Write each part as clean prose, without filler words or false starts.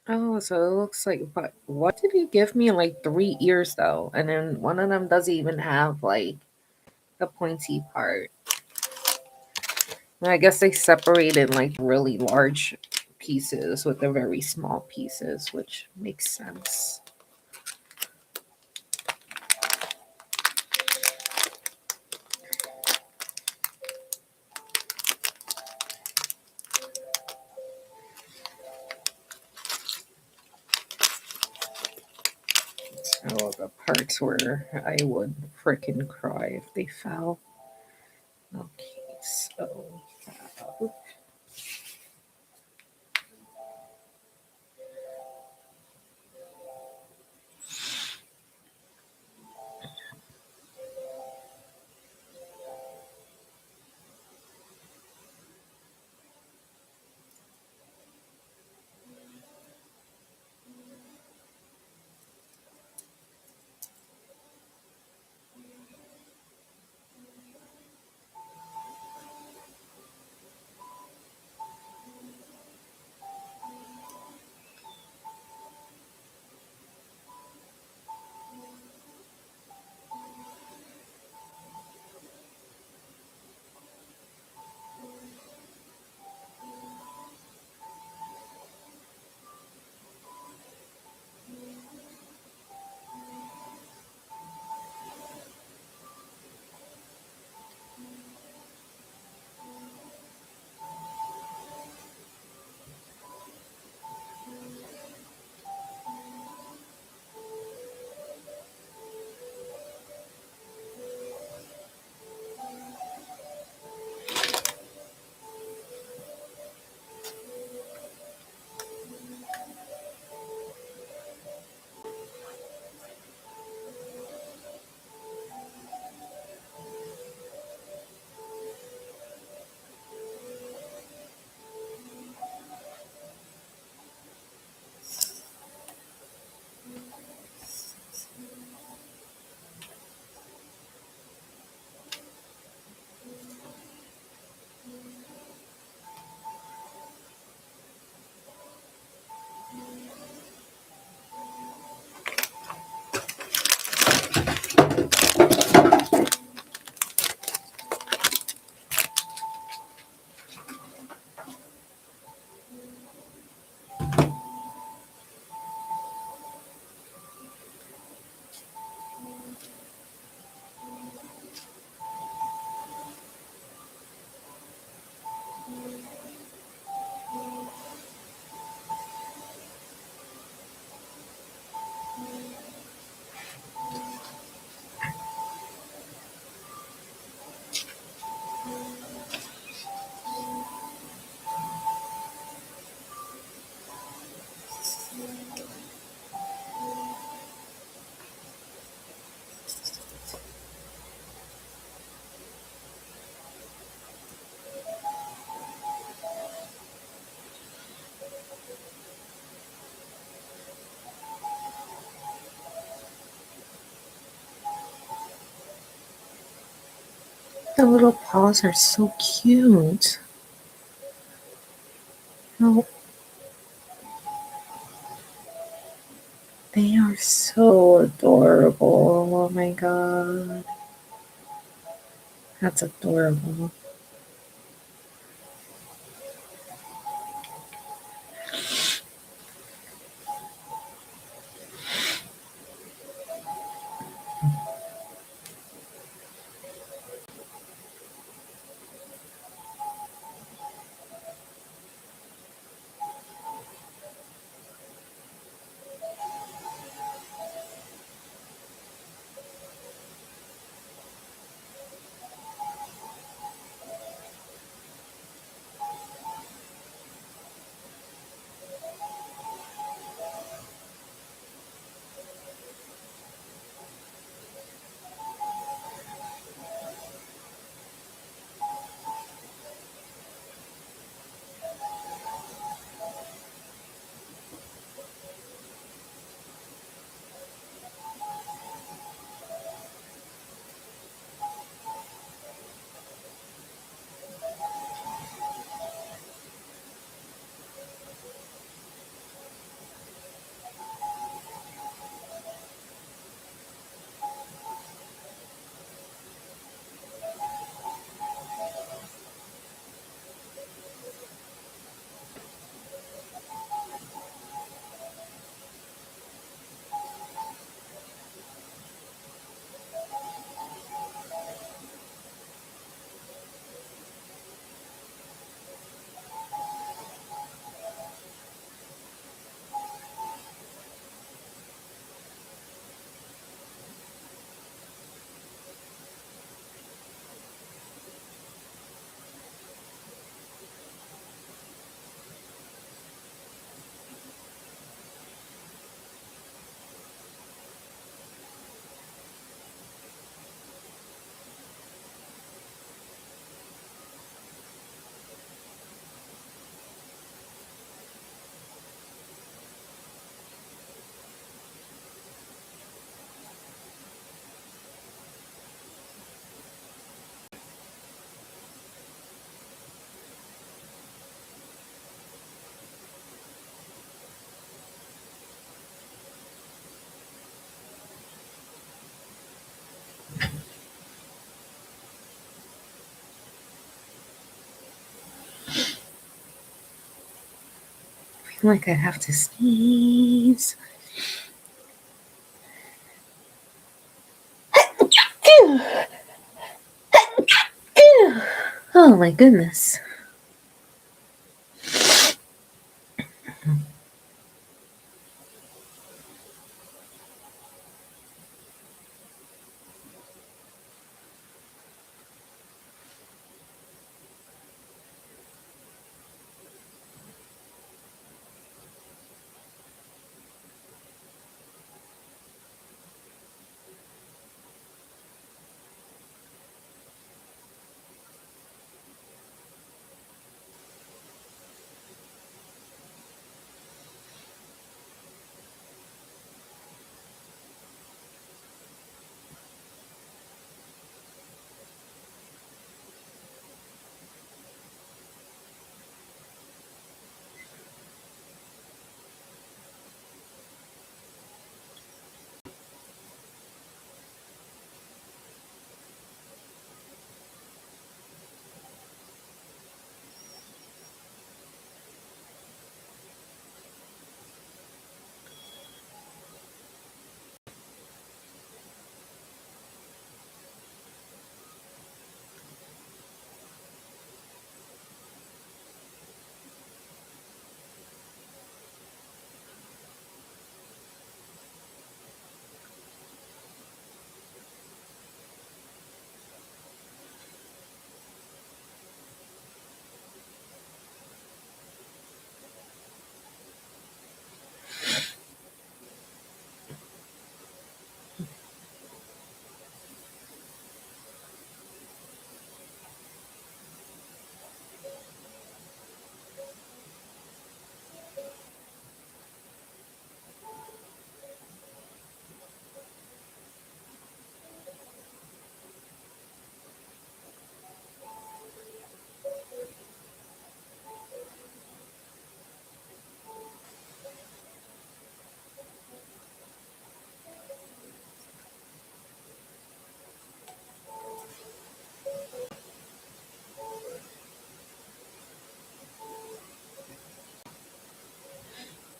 Oh, so it looks like, but what did he give me? Like three ears though, and then one of them doesn't even have like the pointy part. And I guess they separated like really large pieces with the very small pieces, which makes sense. So the parts where I would frickin' cry if they fell. Okay, so the little paws are so cute. Oh, they are so adorable. Oh my god. That's adorable. feel like I have to sneeze. Oh my goodness.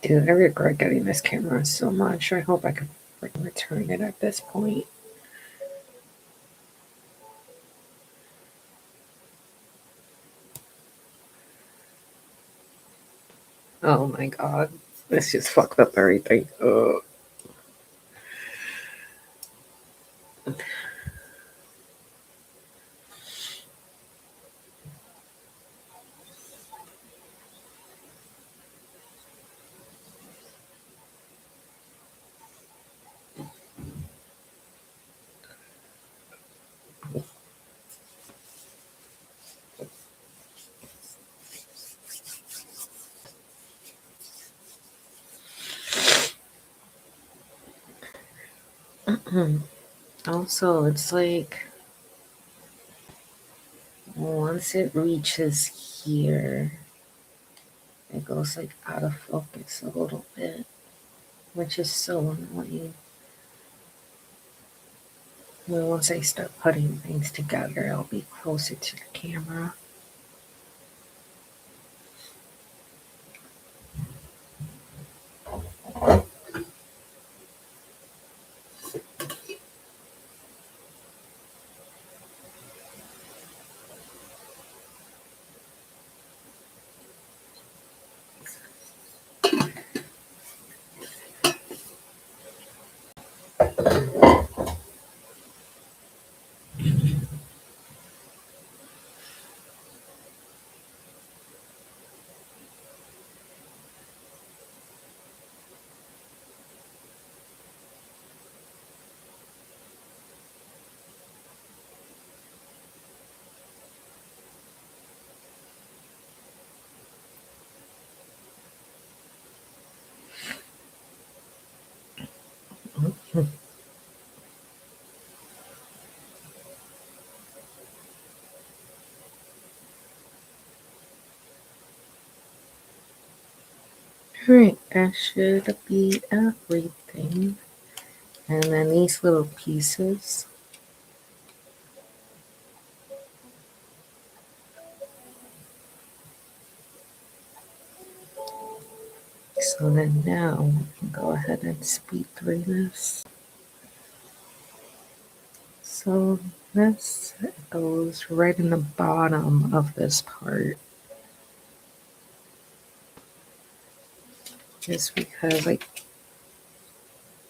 Dude, I regret getting this camera so much. I hope I can return it at this point. Oh my god. This just fucked up everything. Ugh. Also, it's like once it reaches here, it goes like out of focus a little bit, which is so annoying. Well, once I start putting things together, I'll be closer to the camera. Alright, that should be everything. And then these little pieces. So then now we can go ahead and speed through this. So this goes right in the bottom of this part. Just because you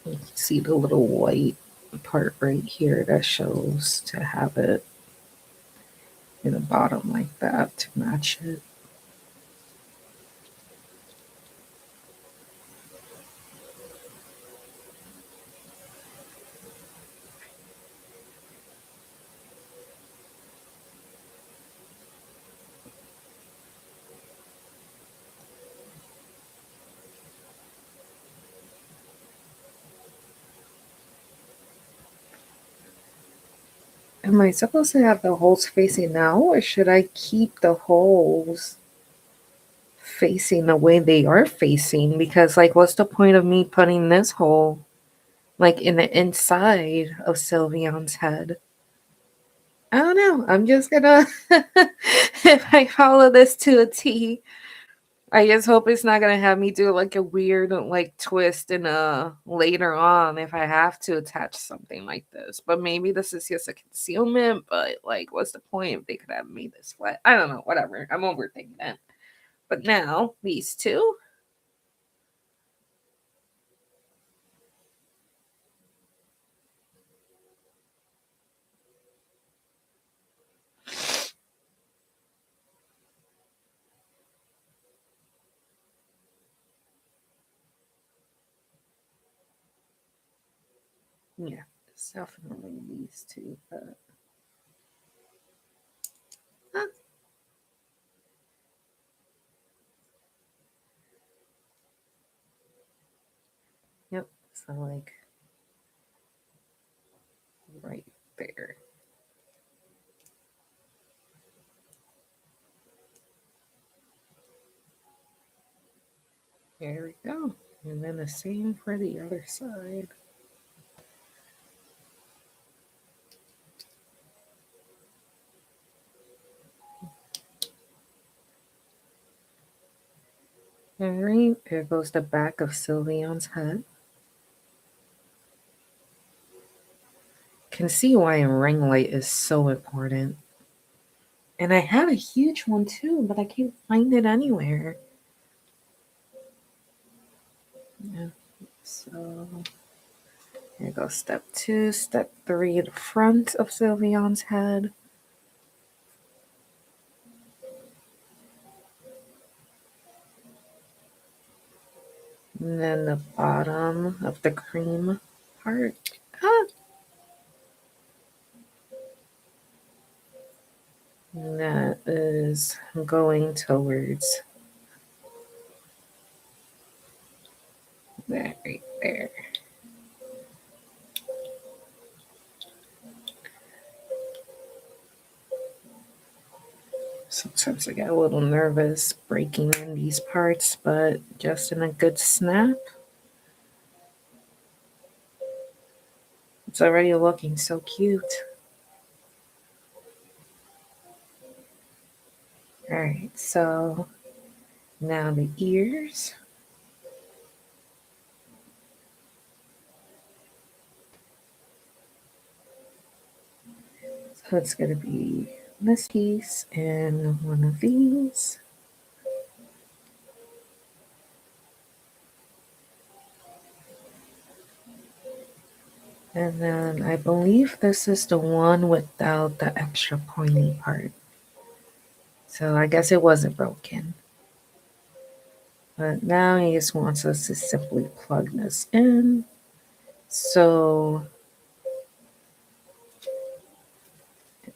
can see the little white part right here that shows to have it in the bottom like that to match it. Am I supposed to have the holes facing now, or should I keep the holes facing the way they are facing? Because, like, what's the point of me putting this hole, like, in the inside of Sylveon's head? I don't know. I'm just gonna, if I follow this to a T, I just hope it's not gonna have me do like a weird like twist in later on if I have to attach something like this. But maybe this is just a concealment, but like what's the point if they could have made this flat? I don't know, whatever. I'm overthinking it. But now these two. Yeah, it's definitely these two, but huh, yep. So like right there. There we go. And then the same for the other side. Alright, there goes the back of Sylveon's head. Can see why a ring light is so important. And I had a huge one too, but I can't find it anywhere. Yeah, so here goes step 2. Step 3, the front of Sylveon's head. And then the bottom of the cream part. Ah! And that is going towards that right there. Sometimes I get a little nervous breaking in these parts, but just in a good snap. It's already looking so cute. Alright, so now the ears. So it's going to be this piece and one of these. And then I believe this is the one without the extra pointy part. So I guess it wasn't broken. But now he just wants us to simply plug this in. So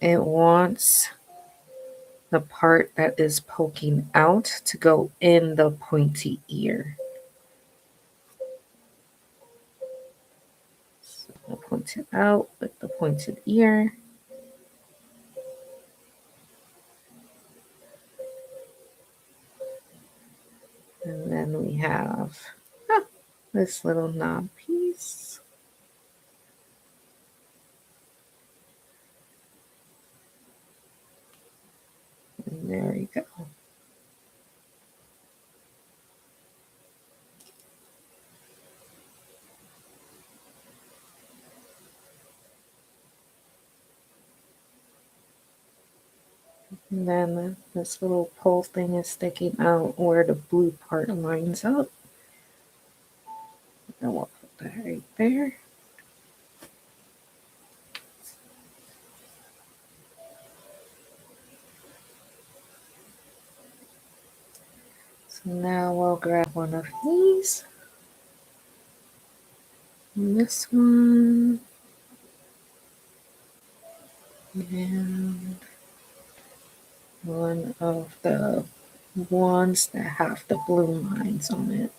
it wants the part that is poking out to go in the pointy ear. So I'll point it out with the pointed ear. And then we have this little knob piece. And there we go. And then this little pole thing is sticking out where the blue part lines up. And we'll put that right there. So now we'll grab one of these. And this one. And one of the ones that have the blue lines on it.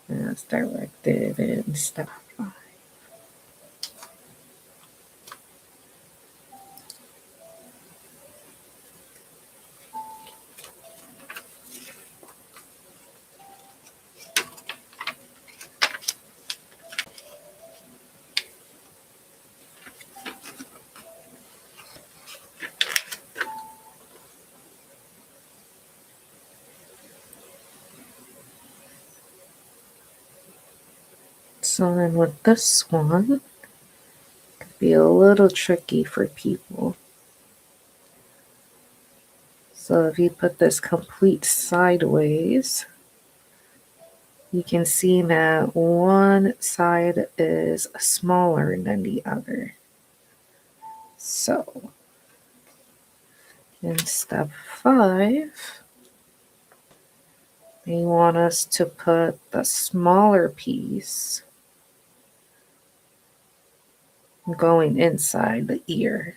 And that's directed in step 5. So then with this one, it could be a little tricky for people. So if you put this complete sideways, you can see that one side is smaller than the other. So in step 5, they want us to put the smaller piece going inside the ear.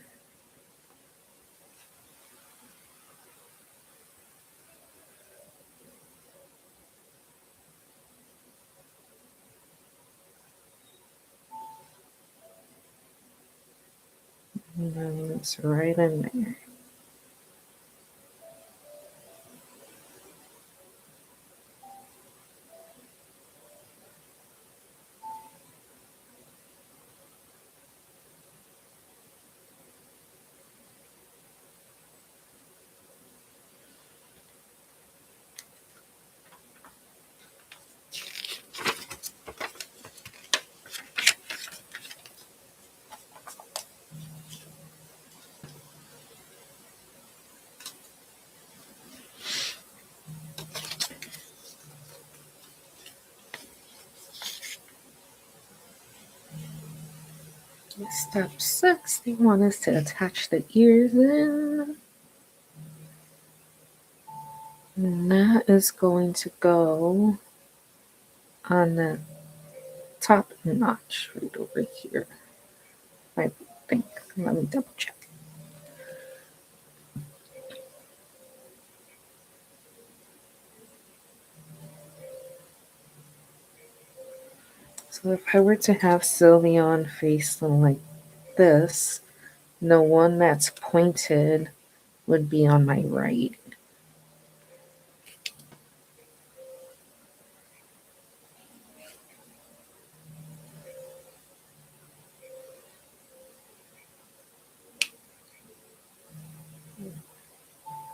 And then it's right in there. Step 6, they want us to attach the ears in. And that is going to go on the top notch right over here. I think. Let me double check. So if I were to have Sylveon facing like this, the one that's pointed would be on my right.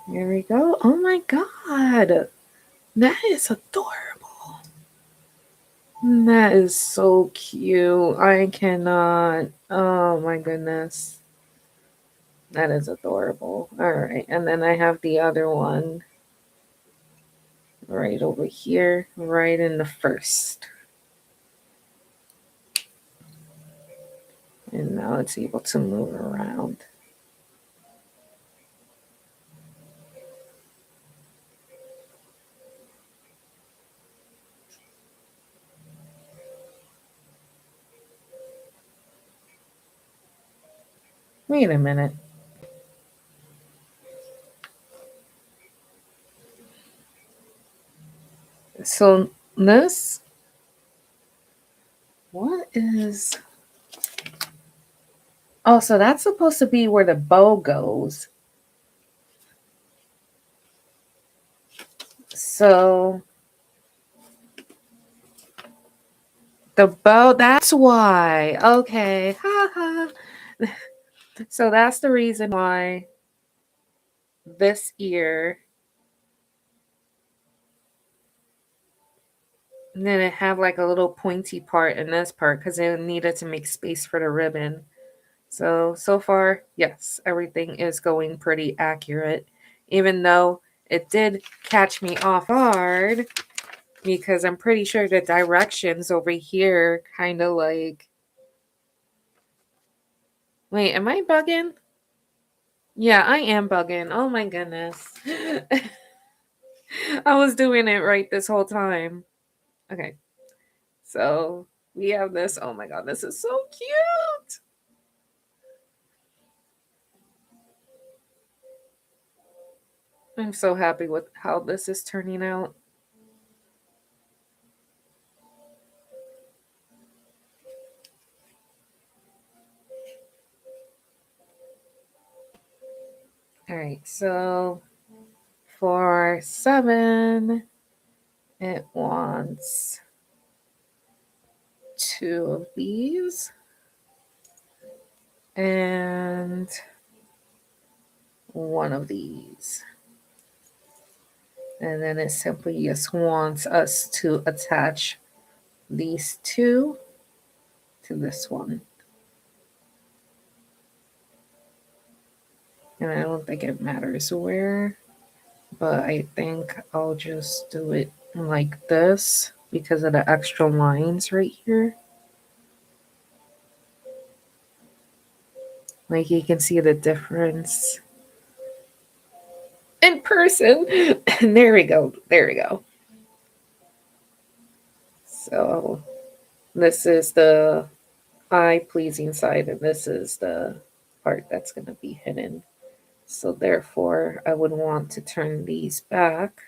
There we go. Oh my god. That is adorable. That is so cute. I cannot. Oh my goodness. That is adorable. All right. And then I have the other one right over here, right in the first. And now it's able to move around. Wait a minute. So this, what is, oh, so that's supposed to be where the bow goes. So the bow, that's why. Okay. Ha ha. So that's the reason why this ear, and then it had like a little pointy part in this part because it needed to make space for the ribbon. So far, yes, everything is going pretty accurate, even though it did catch me off guard because I'm pretty sure the directions over here kind of like, wait, am I bugging? Yeah, I am bugging. Oh my goodness. I was doing it right this whole time. Okay, so we have this. Oh my god, this is so cute. I'm so happy with how this is turning out. All right, so for 7, it wants 2 of these and 1 of these. And then it simply just wants us to attach these 2 to this one. And I don't think it matters where, but I think I'll just do it like this because of the extra lines right here. Like you can see the difference in person. There we go. There we go. So this is the eye pleasing side, and this is the part that's going to be hidden. So therefore, I would want to turn these back.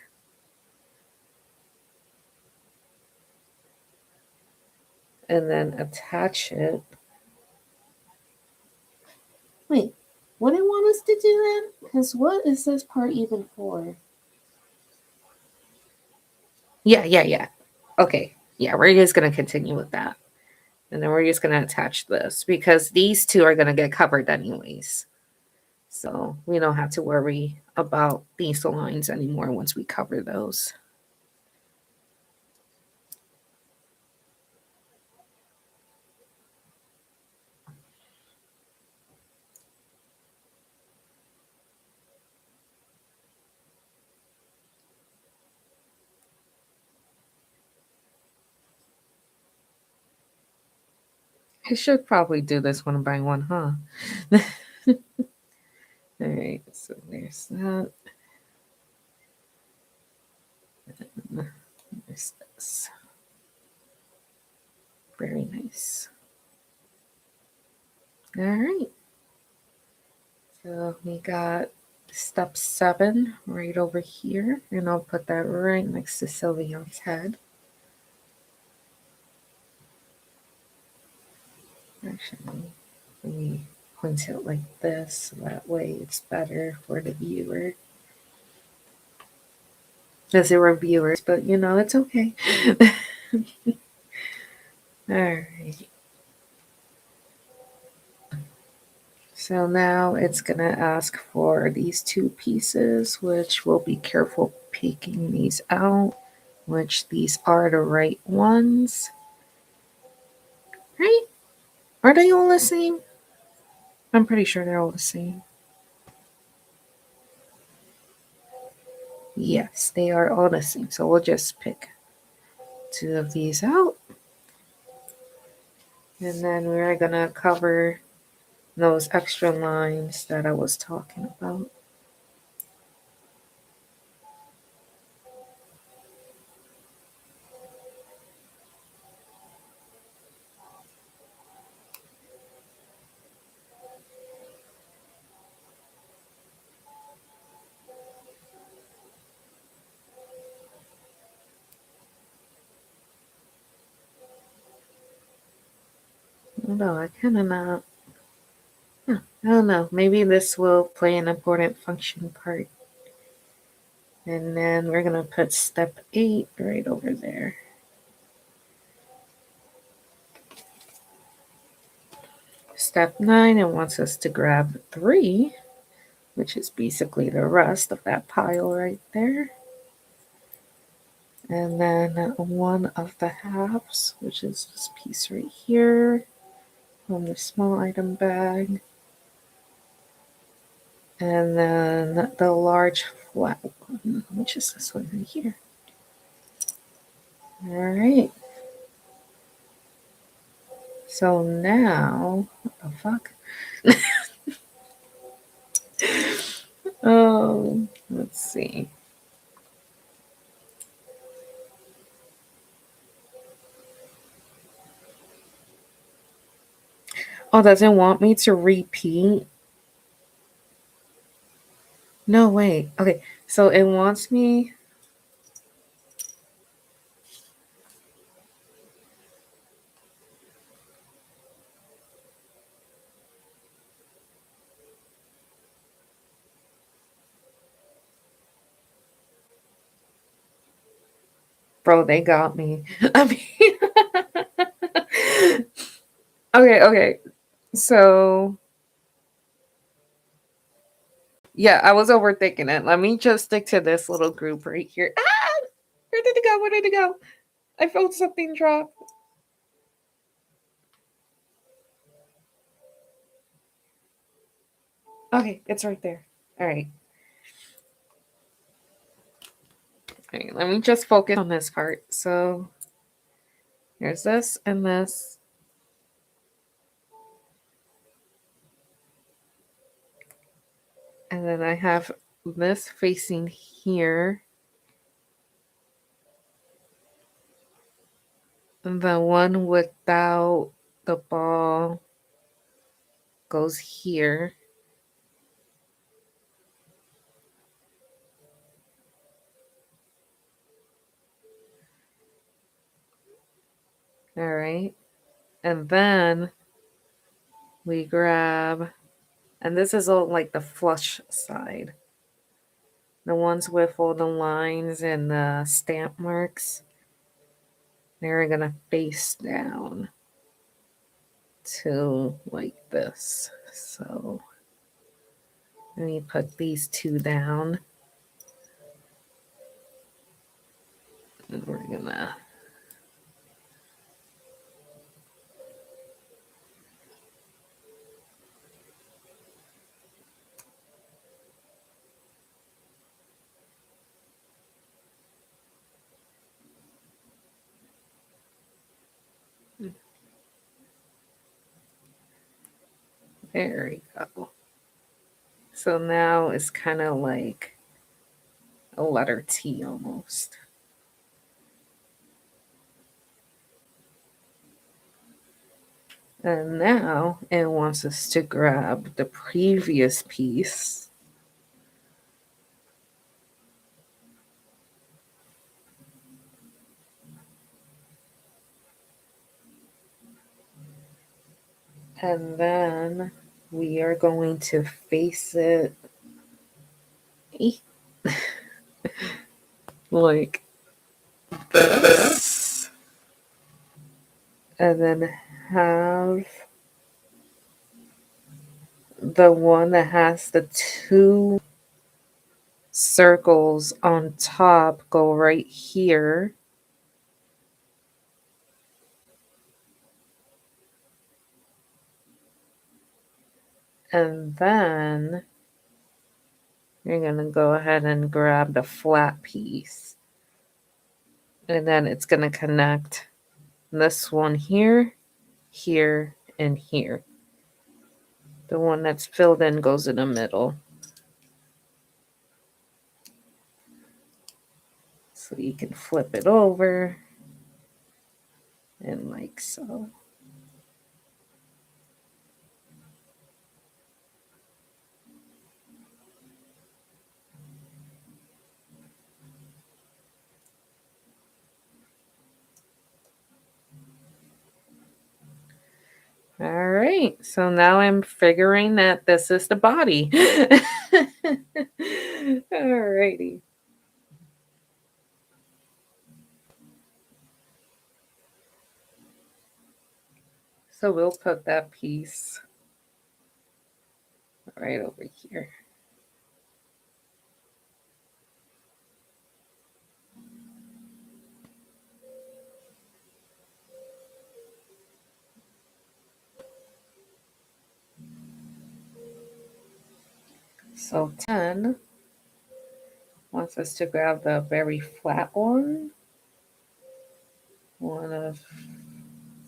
And then attach it. Wait, what do you want us to do then? Because what is this part even for? Yeah. Okay, yeah, we're just going to continue with that. And then we're just going to attach this because these 2 are going to get covered anyways. So we don't have to worry about these lines anymore once we cover those. I should probably do this one by one, huh? All right, so there's that. There's this. Very nice. All right. So we got step 7 right over here, and I'll put that right next to Sylvia's head. Actually, let me point it like this, so that way it's better for the viewer. As they were viewers, but you know, it's okay. Alright. So now it's going to ask for these 2 pieces, which we'll be careful picking these out, which these are the right ones. Right? Are they all the same? I'm pretty sure they're all the same. Yes, they are all the same. So we'll just pick 2 of these out. And then we're going to cover those extra lines that I was talking about. No, I kind of not. I don't know. Maybe this will play an important function part. And then we're going to put step 8 right over there. Step 9, it wants us to grab 3, which is basically the rest of that pile right there. And then 1 of the halves, which is this piece right here. on the small item bag. And then the large flat one, which is this one right here. All right. So now, what the fuck? Oh, let's see. Oh, does it want me to repeat? No, wait. Okay, so it wants me. Bro, they got me. I mean, okay. So, yeah, I was overthinking it. Let me just stick to this little group right here. Ah! Where did it go? Where did it go? I felt something drop. Okay, it's right there. All right. Okay, let me just focus on this part. So, here's this and this. And then I have this facing here. And the one without the ball goes here. All right. And then we grab, and this is all like the flush side. The ones with all the lines and the stamp marks, they're going to face down to like this. So let me put these two down. And we're going to. There we go. So now it's kind of like a letter T almost. And now it wants us to grab the previous piece. And then we are going to face it like this. And then have the one that has the two circles on top go right here. And then you're going to go ahead and grab the flat piece. And then it's going to connect this one here, here, and here. The one that's filled in goes in the middle. So you can flip it over and like so. All right, so now I'm figuring that this is the body. All righty. So we'll put that piece right over here. So 10 wants us to grab the very flat one of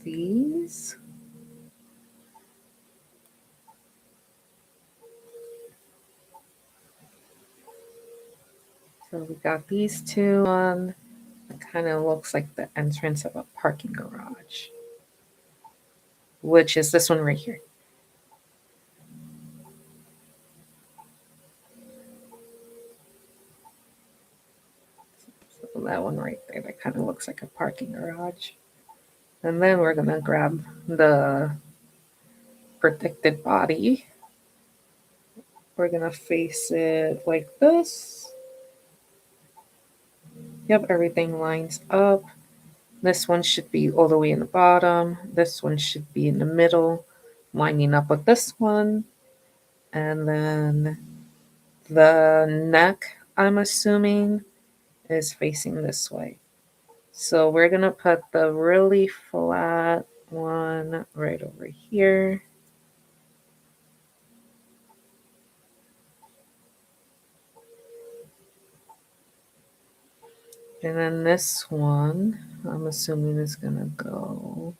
these. So we got these two on. It kind of looks like the entrance of a parking garage, which is this one right here. So that one right there, that kind of looks like a parking garage. And then we're gonna grab the protected body. We're gonna face it like this. Yep, everything lines up. This one should be all the way in the bottom. This one should be in the middle, lining up with this one. And then the neck, I'm assuming, is facing this way. So we're going to put the really flat one right over here. And then this one, I'm assuming is going to go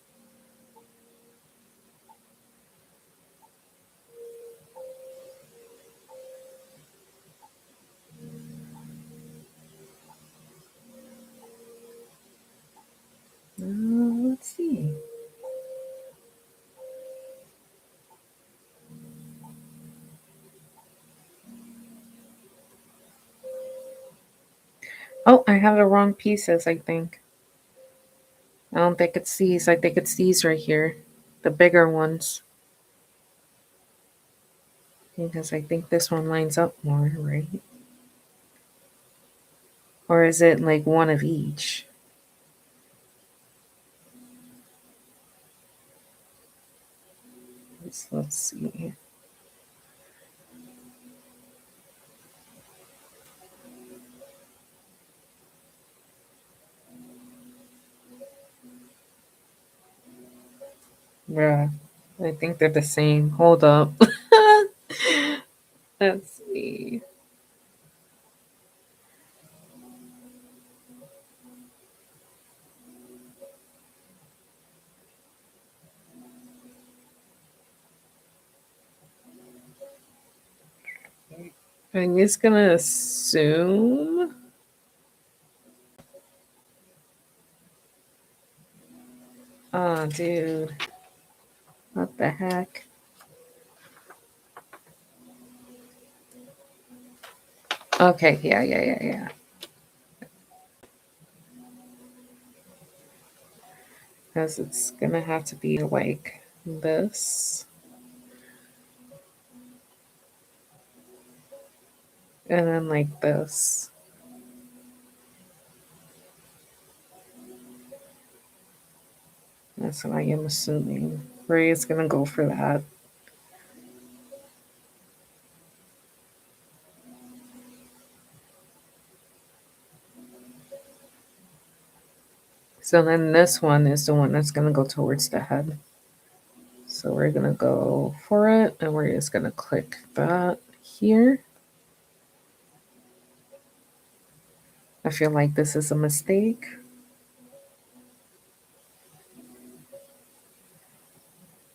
let's see. Oh, I have the wrong pieces, I think. I don't think it's these. I think it's these right here. The bigger ones. Because I think this one lines up more, right? Or is it like one of each? Let's see. Yeah, I think they're the same. Hold up. Let's see. I'm just gonna assume. Oh, dude. What the heck? Okay, yeah. Because it's gonna have to be like this. And then like this. That's what I am assuming. Ray is gonna go for that. So then this one is the one that's gonna go towards the head. So we're gonna go for it and we're just gonna click that here. I feel like this is a mistake.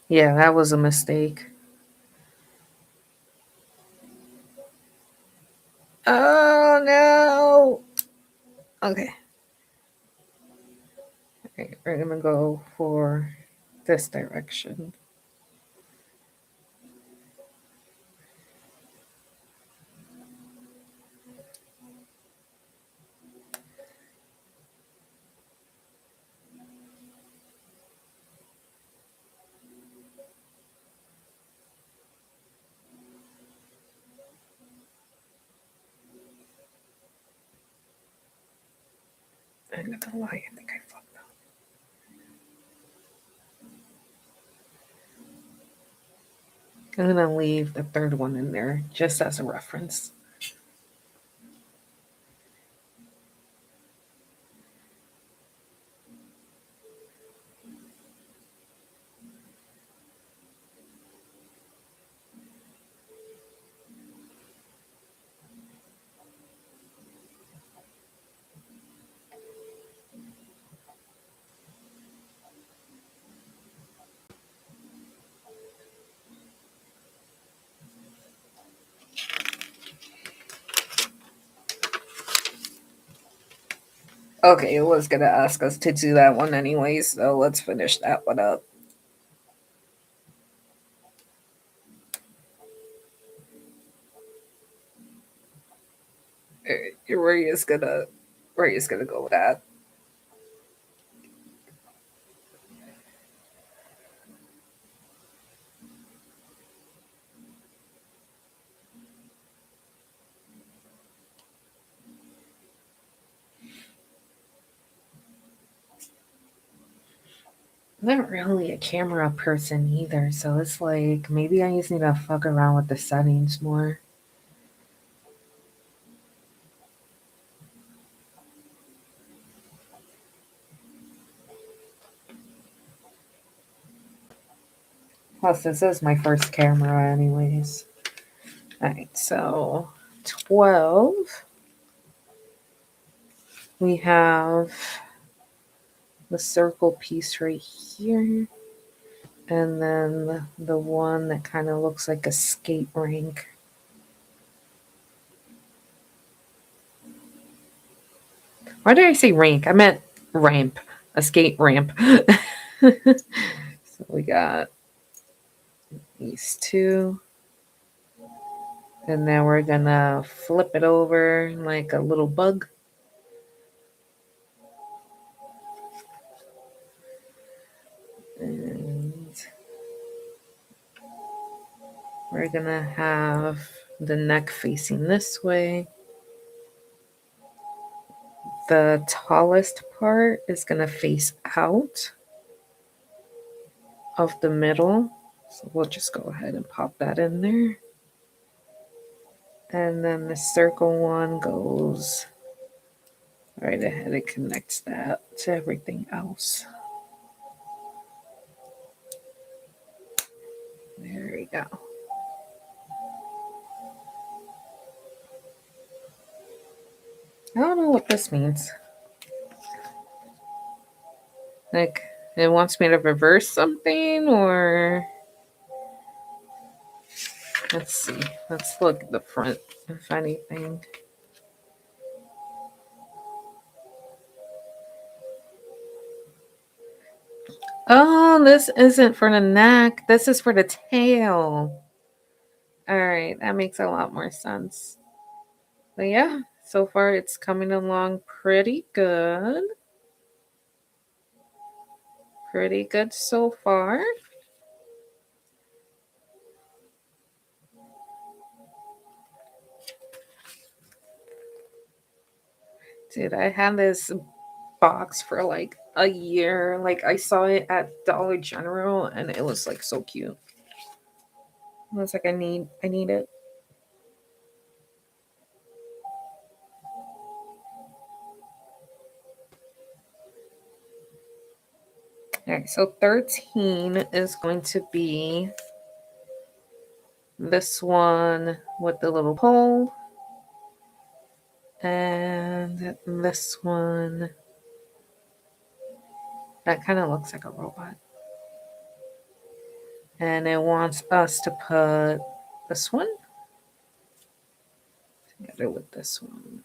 Yeah, that was a mistake. Oh no! Okay. Okay, we're gonna go for this direction. I'm not gonna lie, I think I fucked up. I'm gonna leave the third one in there just as a reference. Okay, it was gonna ask us to do that one anyways, so let's finish that one up. Where is gonna go with that? I'm not really a camera person either, so it's like maybe I just need to fuck around with the settings more. Plus, this is my first camera, anyways. Alright, so 12. We have the circle piece right here. And then the one that kind of looks like a skate rink. Why did I say rink? I meant ramp. A skate ramp. So we got these two. And now we're gonna flip it over like a little bug. And we're gonna have the neck facing this way. The tallest part is gonna face out of the middle. So we'll just go ahead and pop that in there. And then the circle one goes right ahead. It connects that to everything else. There we go. I don't know what this means. Like, it wants me to reverse something, or... Let's see. Let's look at the front, if anything. Oh, this isn't for the neck. This is for the tail. All right, that makes a lot more sense. But yeah, so far it's coming along pretty good. Pretty good so far. Dude, I had this box for like a year. Like, I saw it at Dollar General and it was like so cute. I was like, I need it. All right, so 13 is going to be this one with the little pole. And this one that kind of looks like a robot. And it wants us to put this one together with this one.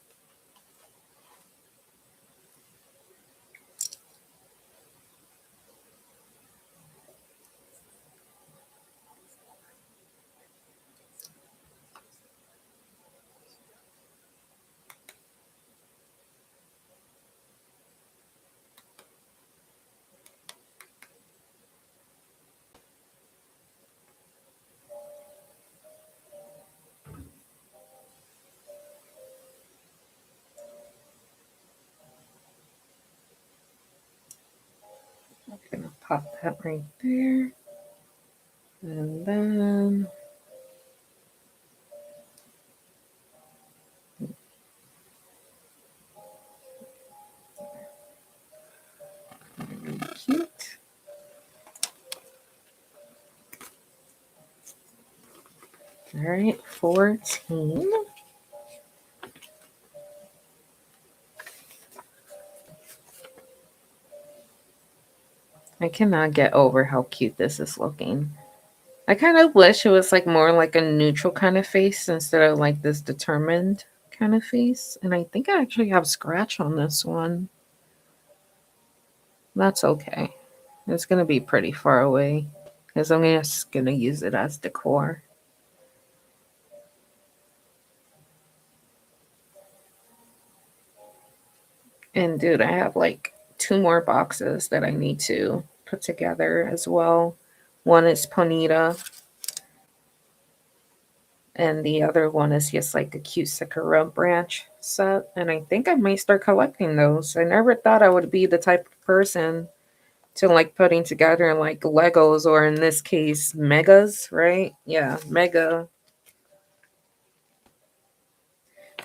I'm gonna pop that right there. And then very cute. All right, 14. I cannot get over how cute this is looking. I kind of wish it was like more like a neutral kind of face instead of like this determined kind of face. And I think I actually have scratch on this one. That's okay. It's going to be pretty far away because I'm just going to use it as decor. And dude, I have like 2 more boxes that I need to put together as well. One is Ponita, and the other one is just like a cute Sakura branch set. And I think I might start collecting those. I never thought I would be the type of person to like putting together like Legos, or in this case, megas, right? Yeah, mega.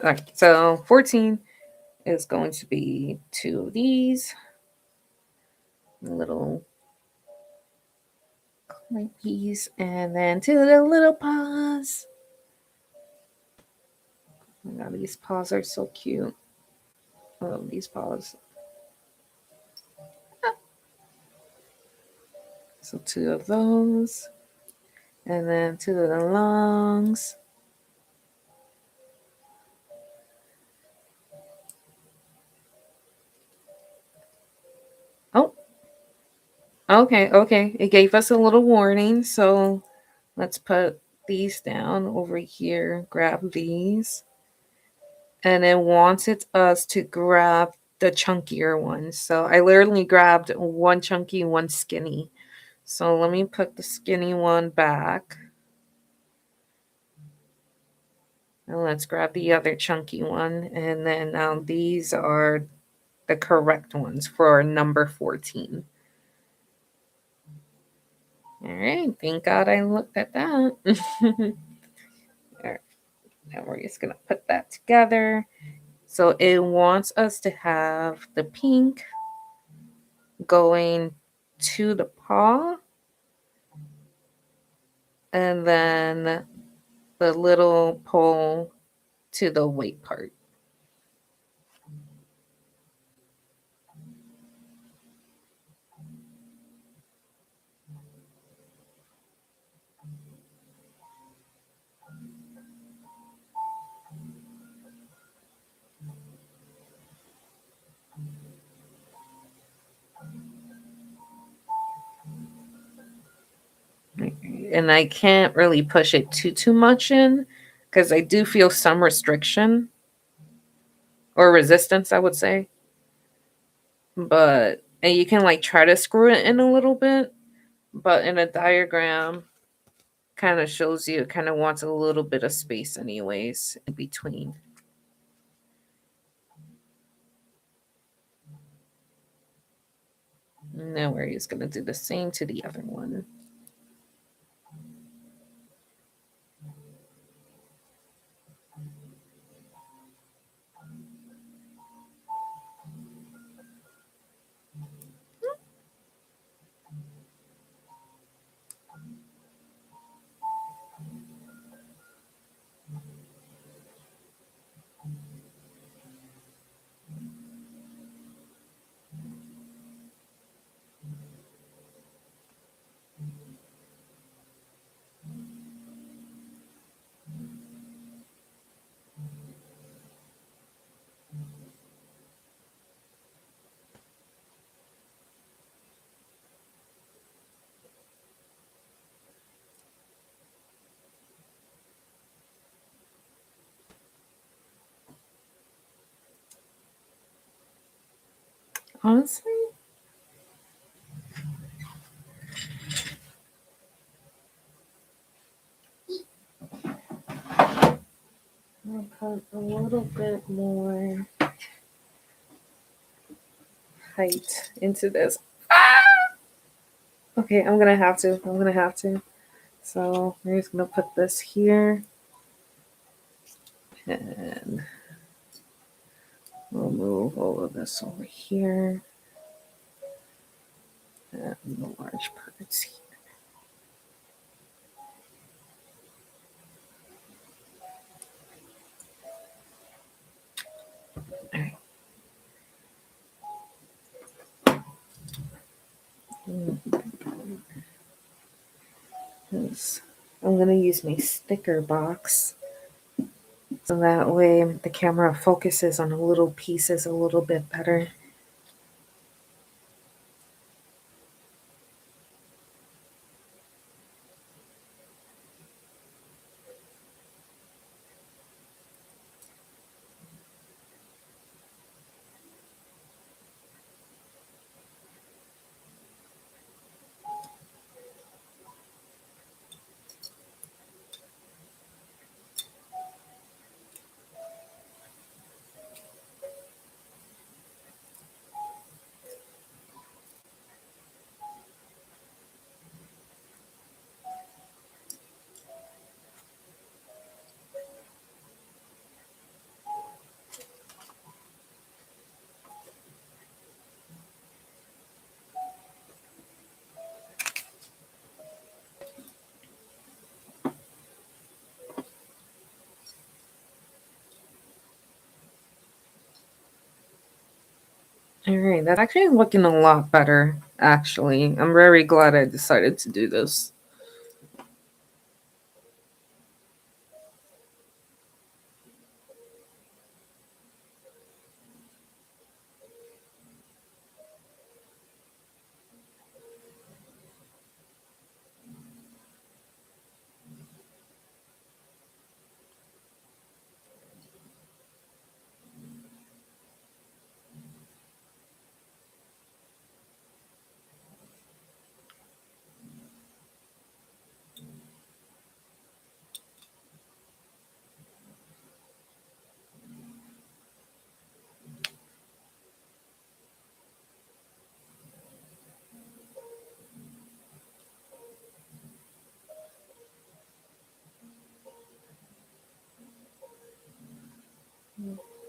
All right, so 14 is going to be 2 of these little clankies, and then 2 of the little paws. Oh my god, these paws are so cute. I love these paws. So 2 of those, and then 2 of the lungs. Oh, okay, okay. It gave us a little warning, so let's put these down over here. Grab these. And it wanted us to grab the chunkier ones. So I literally grabbed one chunky, one skinny. So let me put the skinny one back. And let's grab the other chunky one. And then now these are the correct ones for number 14. All right. Thank God I looked at that. All right. Now we're just going to put that together. So it wants us to have the pink going to the paw, and then the little pole to the white part. And I can't really push it too much in because I do feel some restriction or resistance, I would say. But and you can like try to screw it in a little bit, but in a diagram kind of shows you it kind of wants a little bit of space anyways in between. Now we're just going to do the same to the other one. Honestly, I'll put a little bit more height into this. Okay, I'm gonna have to. I'm gonna have to. So we're just gonna put this here, and we'll move all of this over here, and the large parts here. All right. I'm gonna use my sticker box, so that way the camera focuses on the little pieces a little bit better. All right, that's actually looking a lot better, actually. I'm very glad I decided to do this.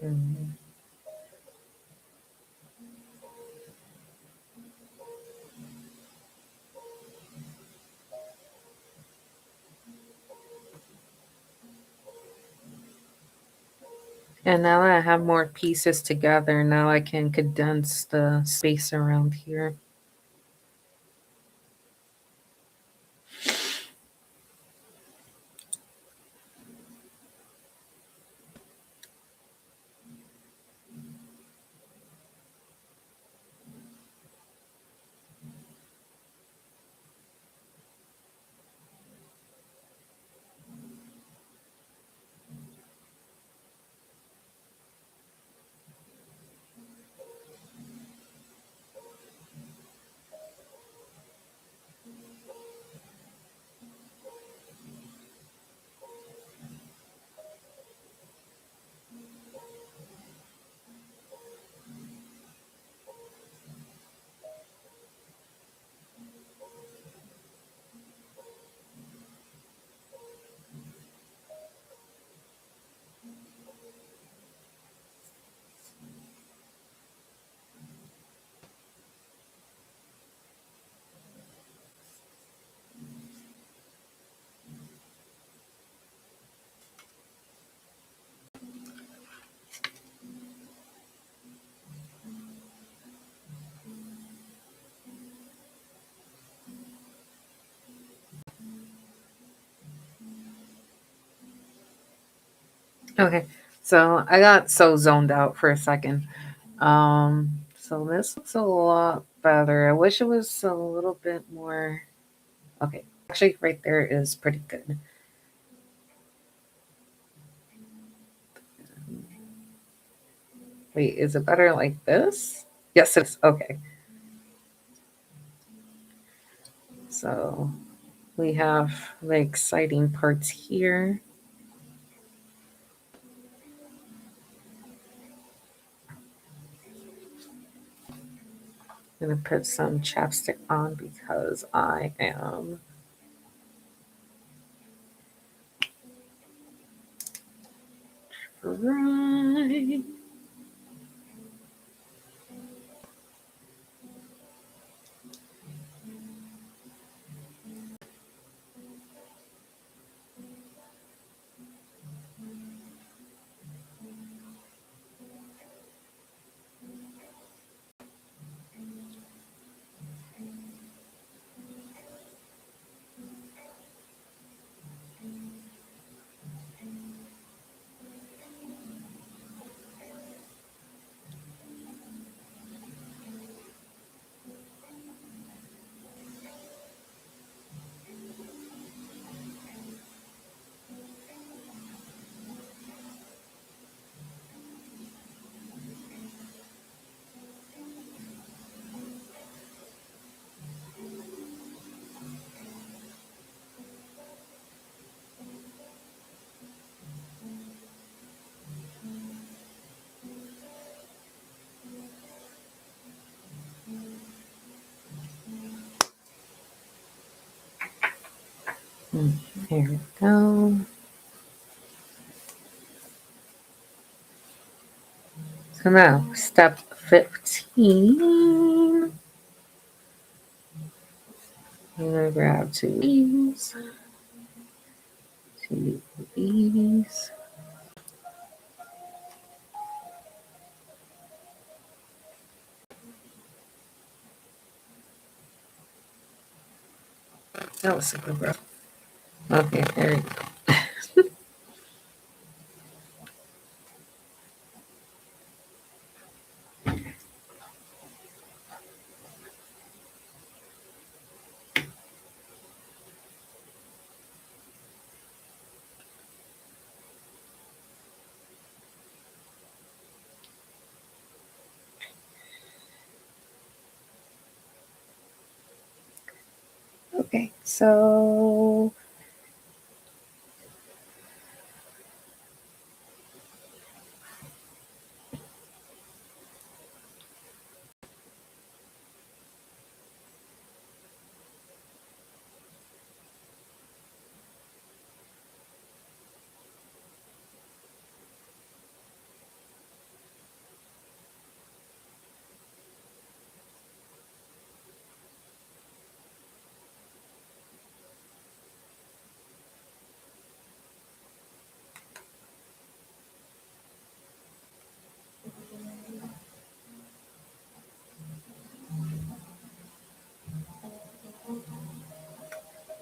Mhm. And now that I have more pieces together, now I can condense the space around here. Okay, so I got so zoned out for a second. So this looks a lot better. I wish it was a little bit more. Okay, actually, right there is pretty good. Wait, is it better like this? Yes, it is. Okay, so we have the exciting parts here. I'm gonna put some chapstick on because I am dry. Here we go. So now, step 15. I'm gonna grab two of these, two of these. That was super rough. Okay, there you go. Okay, so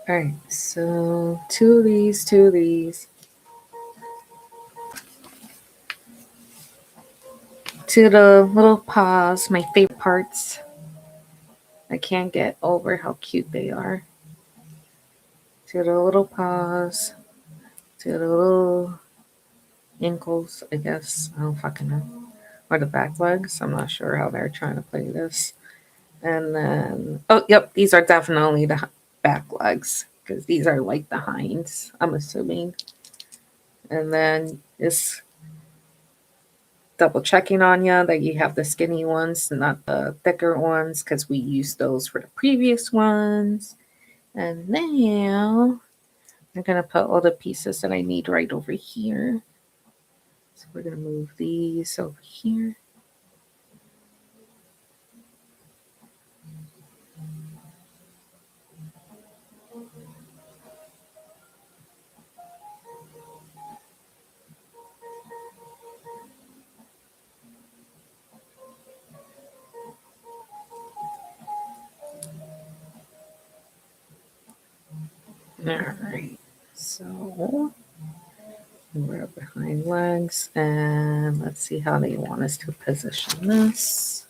all right, so two of these, two of these, to the little paws, my favorite parts. I can't get over how cute they are. To the little paws, to the little ankles, I guess. I don't fucking know. Or the back legs. I'm not sure how they're trying to play this. And then, oh, yep, these are definitely the back legs because these are like the hinds, I'm assuming. And then just double checking on you that you have the skinny ones, not the thicker ones, because we used those for the previous ones. And now I'm going to put all the pieces that I need right over here. So we're going to move these over here. All right. So we're behind legs, and let's see how they want us to position this.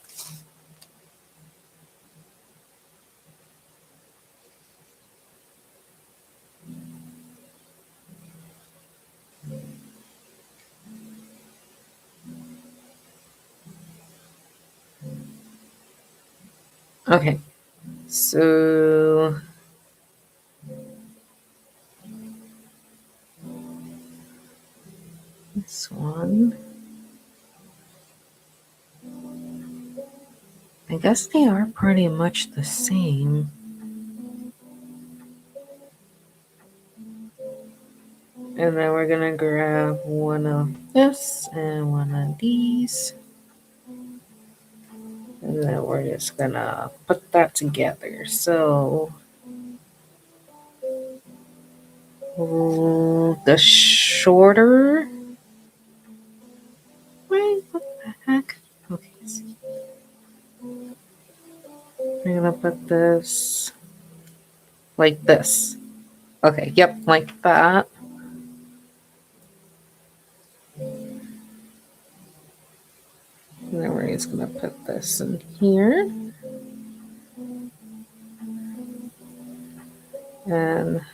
Okay, so this one, I guess they are pretty much the same. And then we're gonna grab one of this and one of these. And then we're just gonna put that together. So the shorter. Wait, what the heck? Okay, see. We're gonna put this like this. Okay, yep, like that. And then we're just gonna put this in here. And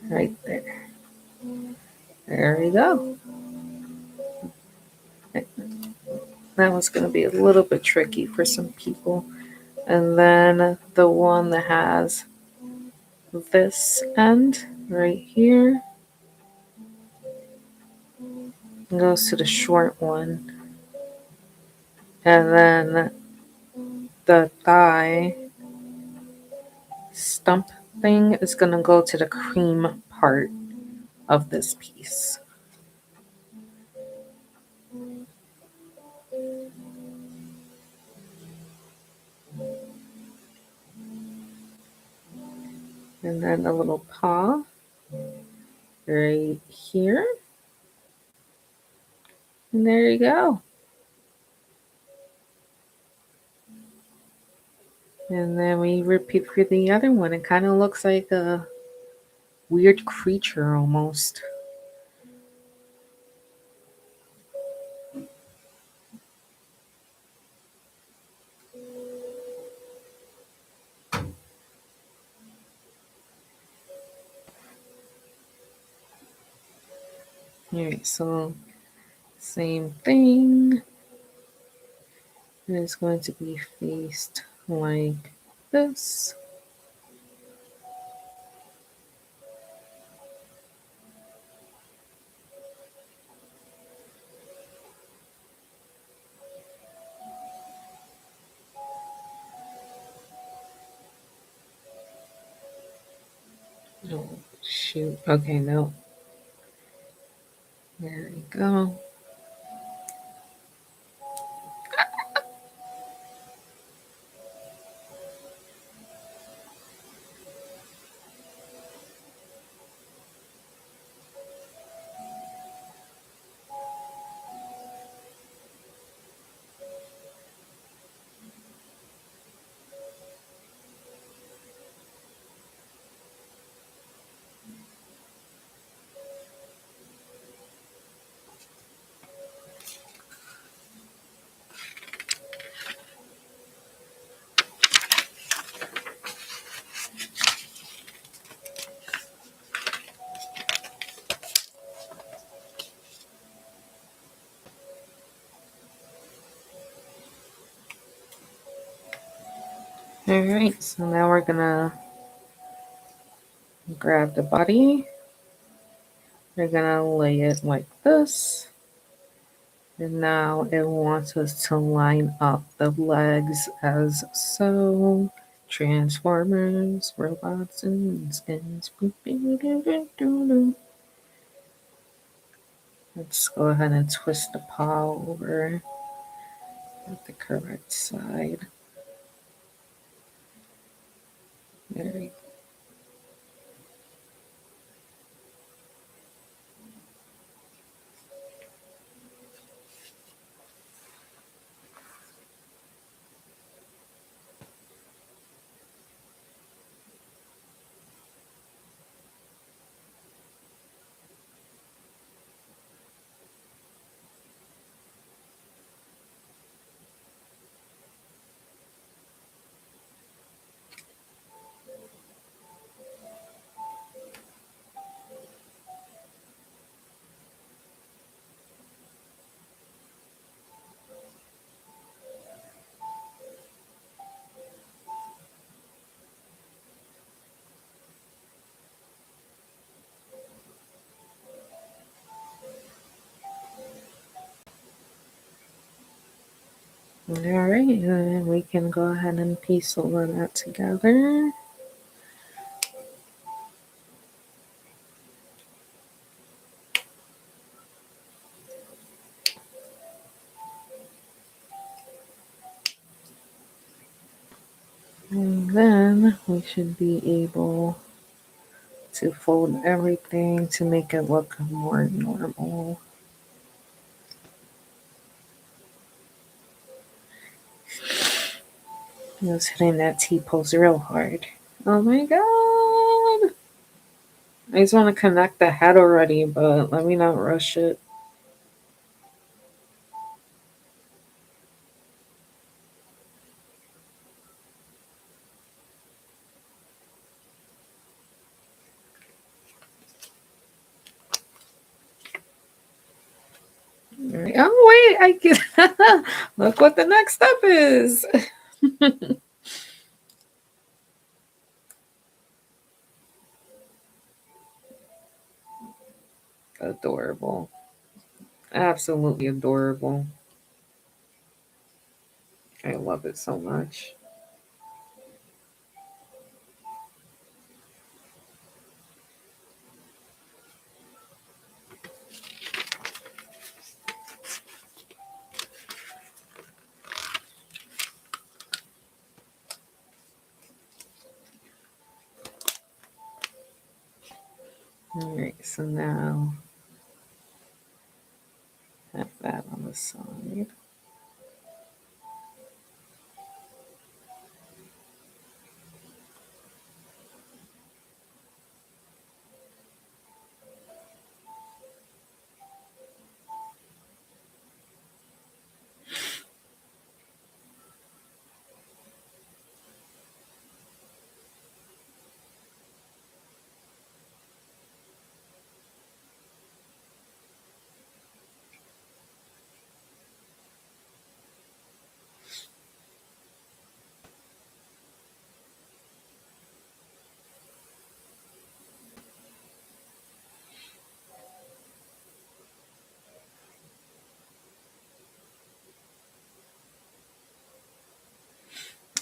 right there. There we go. That was going to be a little bit tricky for some people. And then the one that has this end right here goes to the short one. And then the thigh stump thing is going to go to the cream part of this piece. And then a little paw right here. And there you go. And then we repeat for the other one. It kind of looks like a weird creature almost. Alright, so same thing. And it's going to be faced like this. Oh, shoot. Okay, no. There we go. Alright, so now we're gonna grab the body. We're gonna lay it like this. And now it wants us to line up the legs as so. Transformers, robots, and skins. Let's go ahead and twist the paw over at the correct side. There we Alright, and we can go ahead and piece all of that together. And then we should be able to fold everything to make it look more normal. I was hitting that T-pose real hard. Oh my god! I just want to connect the head already, but let me not rush it. Right. Oh wait, I can look what the next step is. Adorable. Absolutely adorable. I love it so much. Alright, so now have that on the side.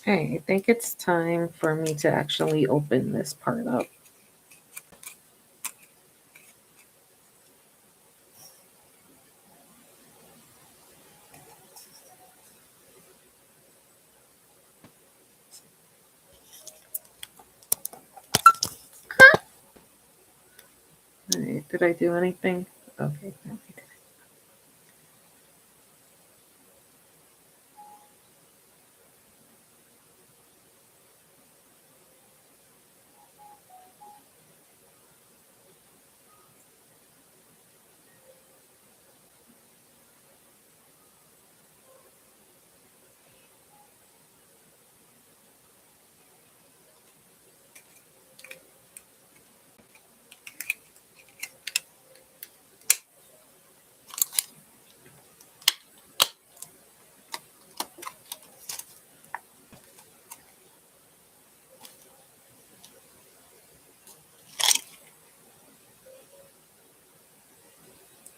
Hey, I think it's time for me to actually open this part up. All right, did I do anything? Okay, no, I didn't.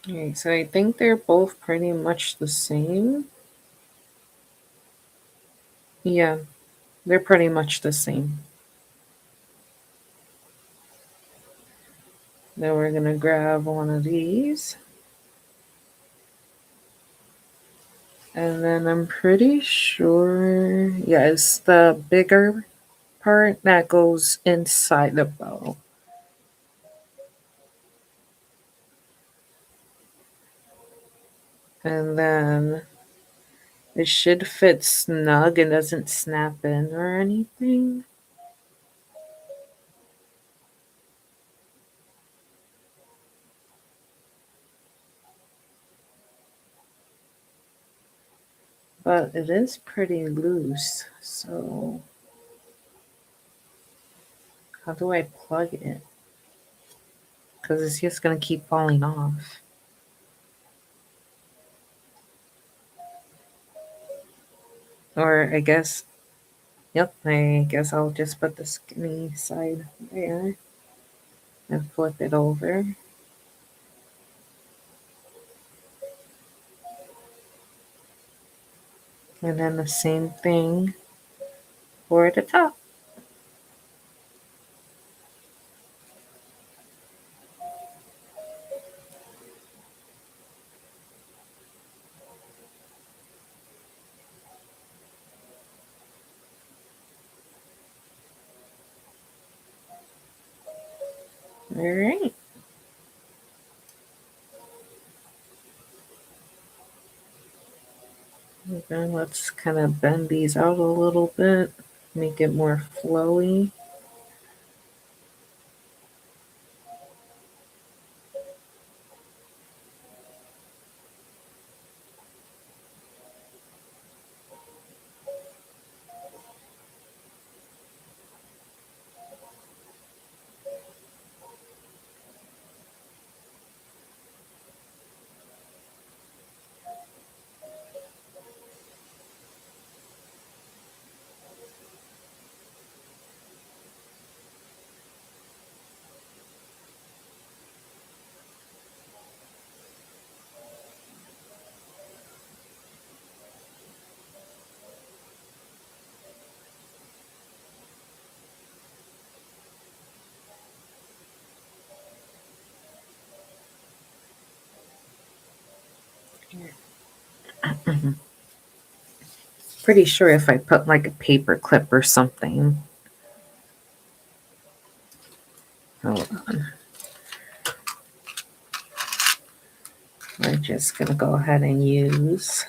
Okay, so I think they're both pretty much the same. Yeah, they're pretty much the same. Then we're gonna grab one of these. And then I'm pretty sure, yeah, it's the bigger part that goes inside the bow. And then it should fit snug and doesn't snap in or anything. But it is pretty loose. So how do I plug it? Because it's just going to keep falling off. Or I guess, yep, I guess I'll just put the skinny side there and flip it over. And then the same thing for the top. All right. And then let's kind of bend these out a little bit, make it more flowy. Pretty sure if I put like a paper clip or something. Hold on. We're just going to go ahead and use.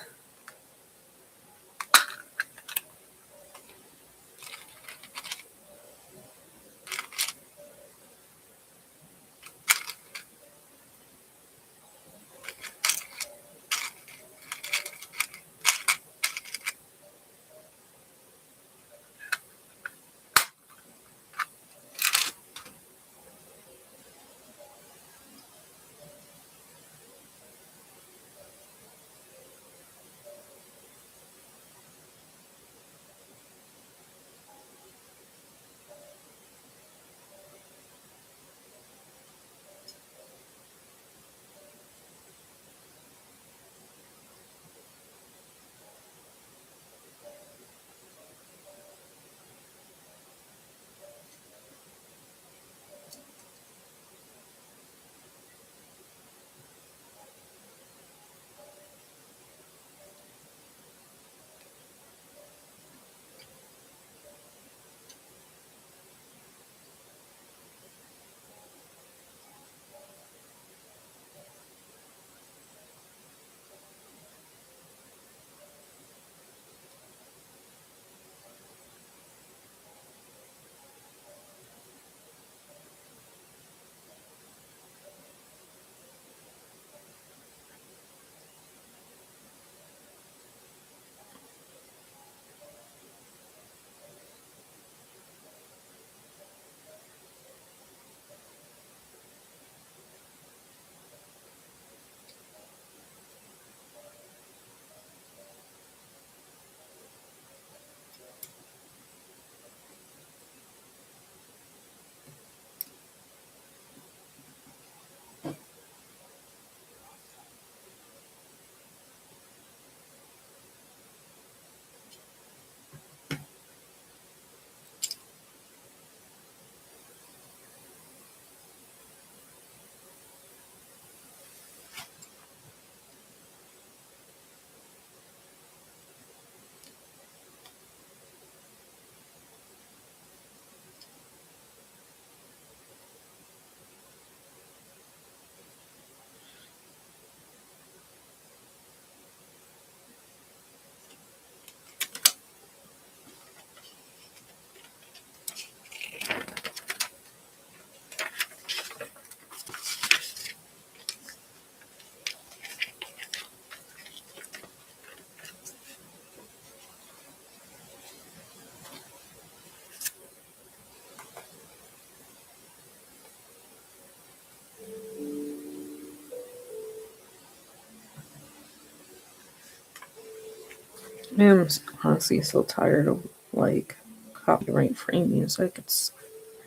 I'm honestly so tired of like copyright free music. It's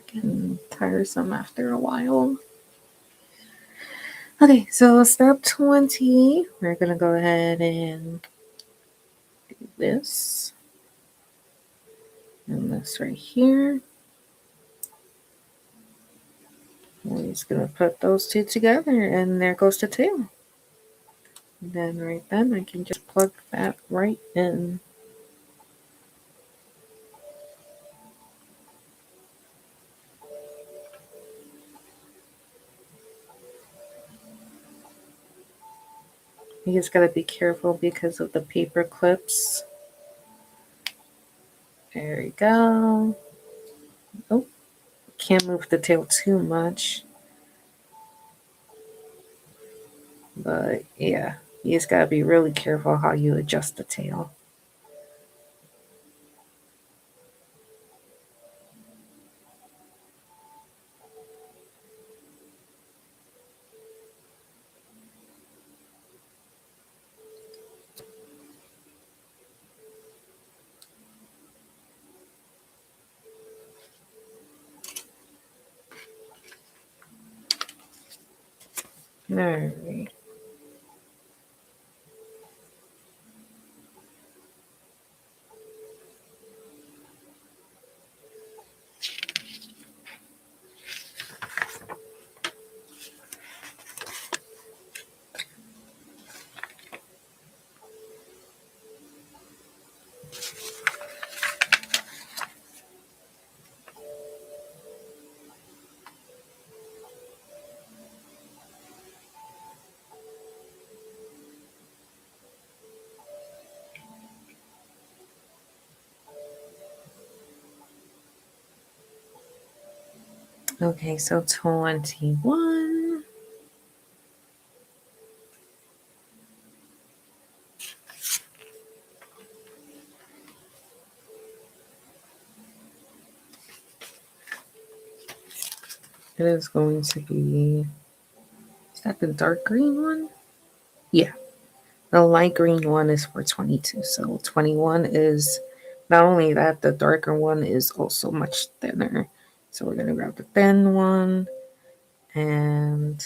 getting tiresome after a while. Okay, so step 20, we're gonna go ahead and do this and this right here. We're just gonna put those two together, and there goes the tail. And then right then, I can just plug that right in. You just gotta be careful because of the paper clips. There we go. Oh, can't move the tail too much. But yeah, you just gotta be really careful how you adjust the tail. Alright. Okay, so 21. It is going to be, is that the dark green one? Yeah, the light green one is for 22. So 21 is, not only that, the darker one is also much thinner. So we're going to grab the thin one and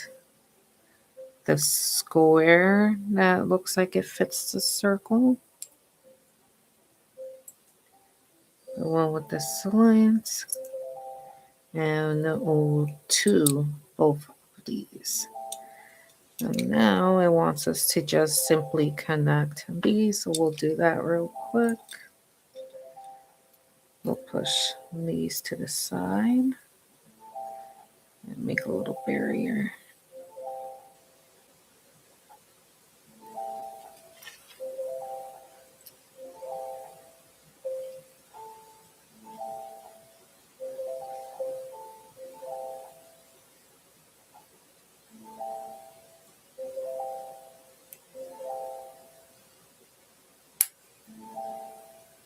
the square that looks like it fits the circle. The one with the slant. And two, both of these. And now it wants us to just simply connect these, so we'll do that real quick. We'll push these to the side and make a little barrier.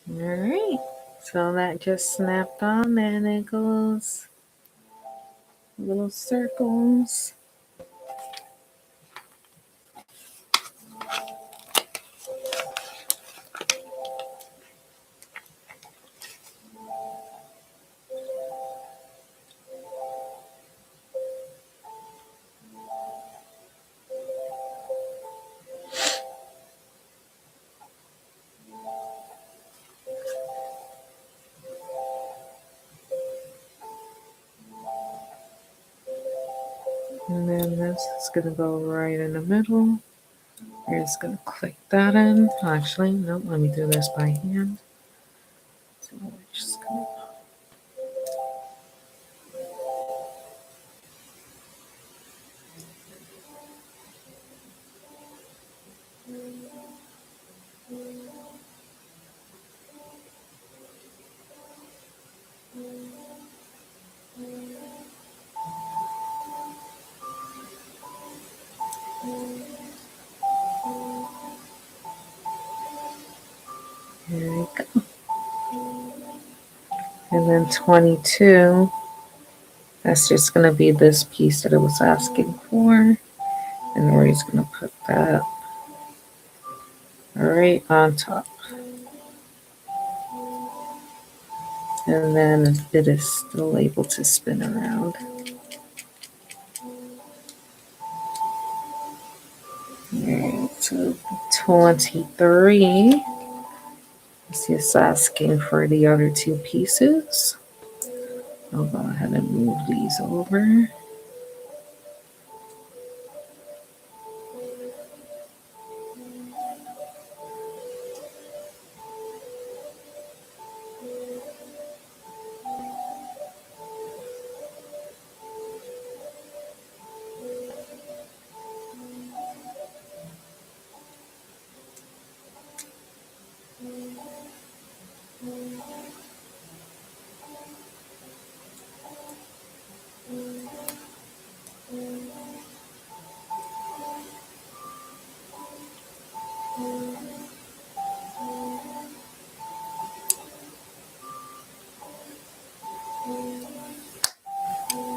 Alright, so that just snapped on and it goes little circles. And then this is going to go right in the middle. We're just going to click that in. Actually, no, let me do this by hand. So we're just going to there we go. And then 22, that's just going to be this piece that it was asking for. And we're just going to put that right on top. And then it is still able to spin around. Alright, so 23. It's just asking for the other two pieces. I'll go ahead and move these over.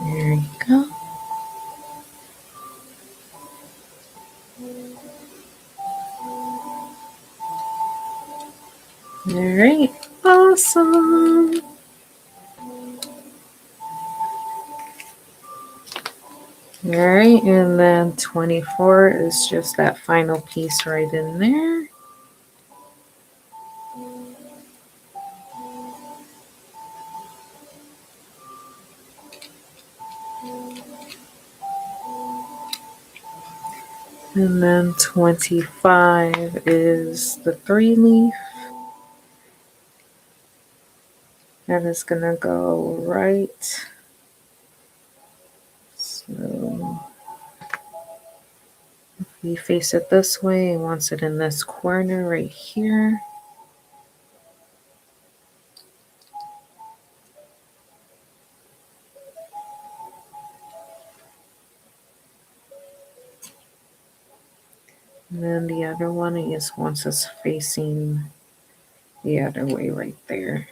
There you go. Alright, awesome. Alright, and then 24 is just that final piece right in there. And then 25 is the 3-leaf. That is going to go right. So if we face it this way, it wants it in this corner right here. And then the other one, it just wants us facing the other way right there.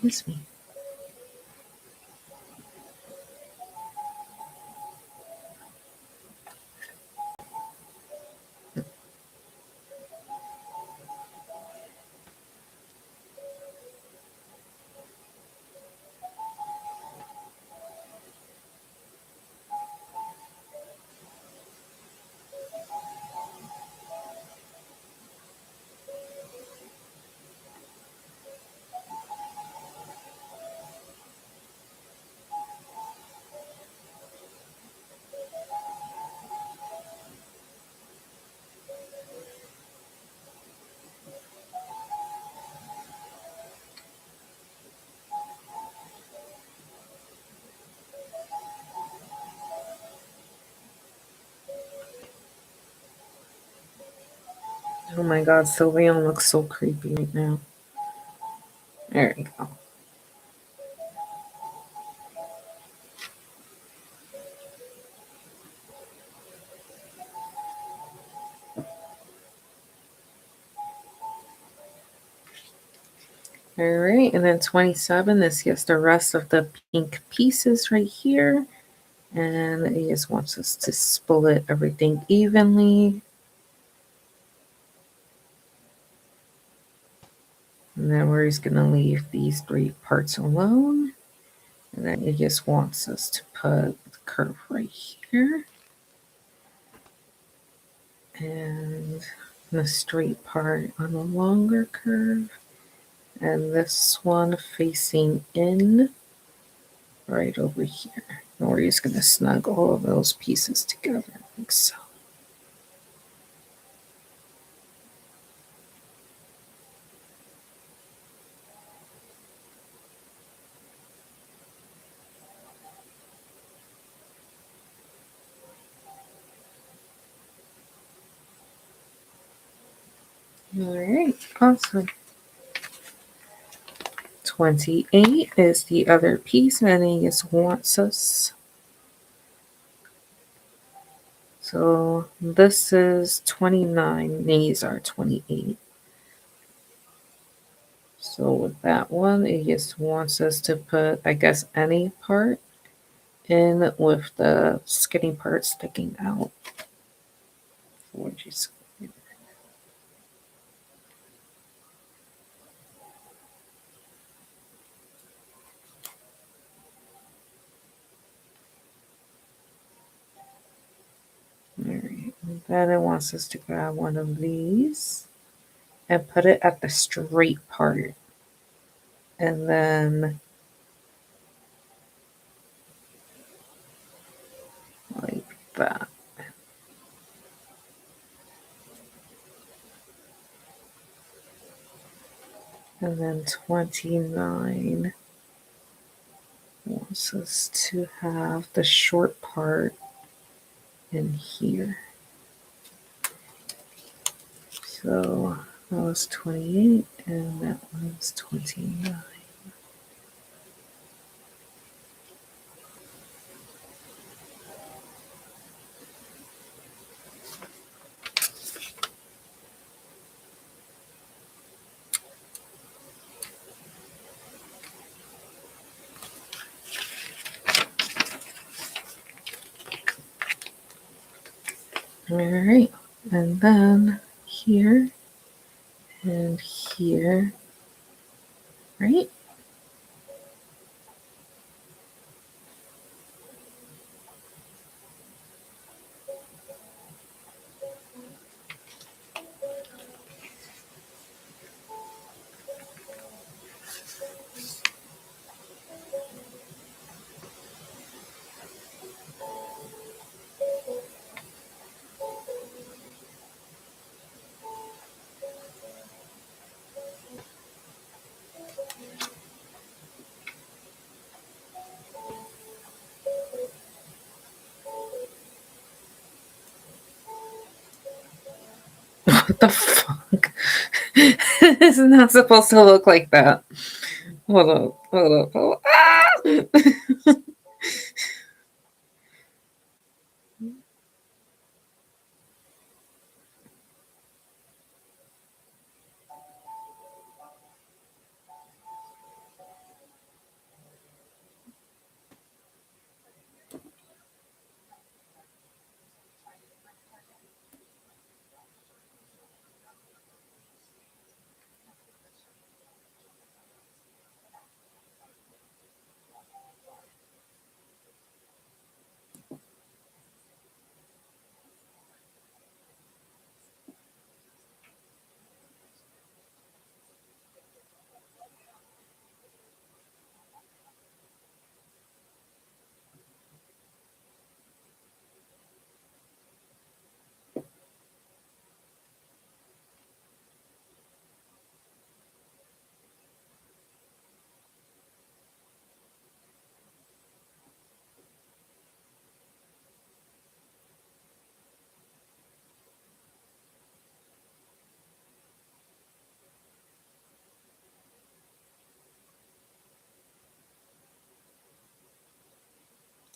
Excuse me. Oh my god, Sylveon looks so creepy right now. There we go. Alright, and then 27, this gets the rest of the pink pieces right here. And it just wants us to split everything evenly. And then we're just going to leave these 3 parts alone. And then it just wants us to put the curve right here. And the straight part on a longer curve. And this one facing in right over here. And we're just going to snug all of those pieces together like so. All right, awesome. 28 is the other piece, and it just wants us. So this is 29, these are 28. So with that one, it just wants us to put, I guess, any part in with the skinny part sticking out. What'd you say? Alright, then it wants us to grab one of these and put it at the straight part. And then like that. And then 29 wants us to have the short part in here. So that was 28 and that was 29. All right, and then here and here, right? What the fuck? It's not supposed to look like that. Hold up, hold up, hold up. Ah!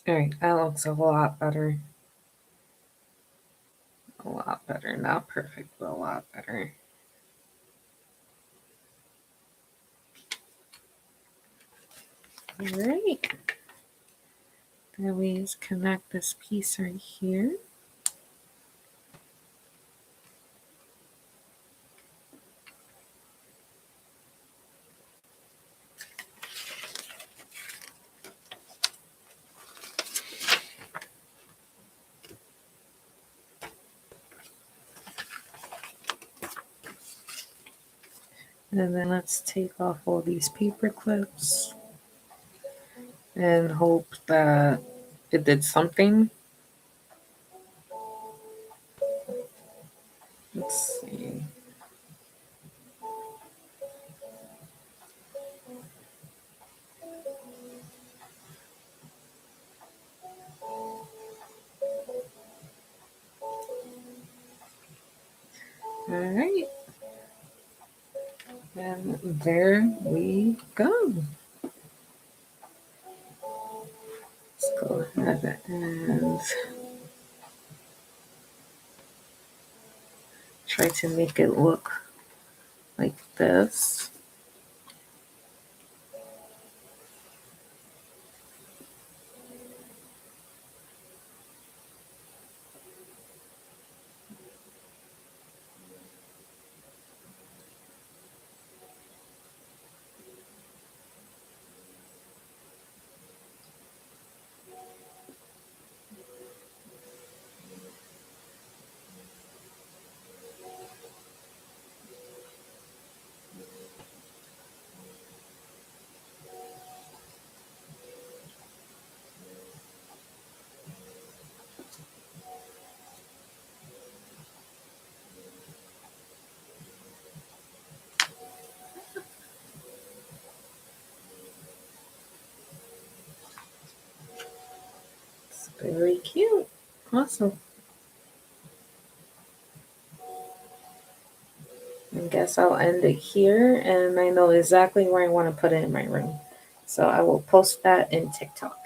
All right, that looks a lot better. A lot better. Not perfect, but a lot better. All right. Then we just connect this piece right here. And then let's take off all these paper clips and hope that it did something. Let's see. All right. And there we go. Let's go ahead and try to make it look like this. It's very cute. Awesome. I guess I'll end it here, and I know exactly where I want to put it in my room. So I will post that in TikTok.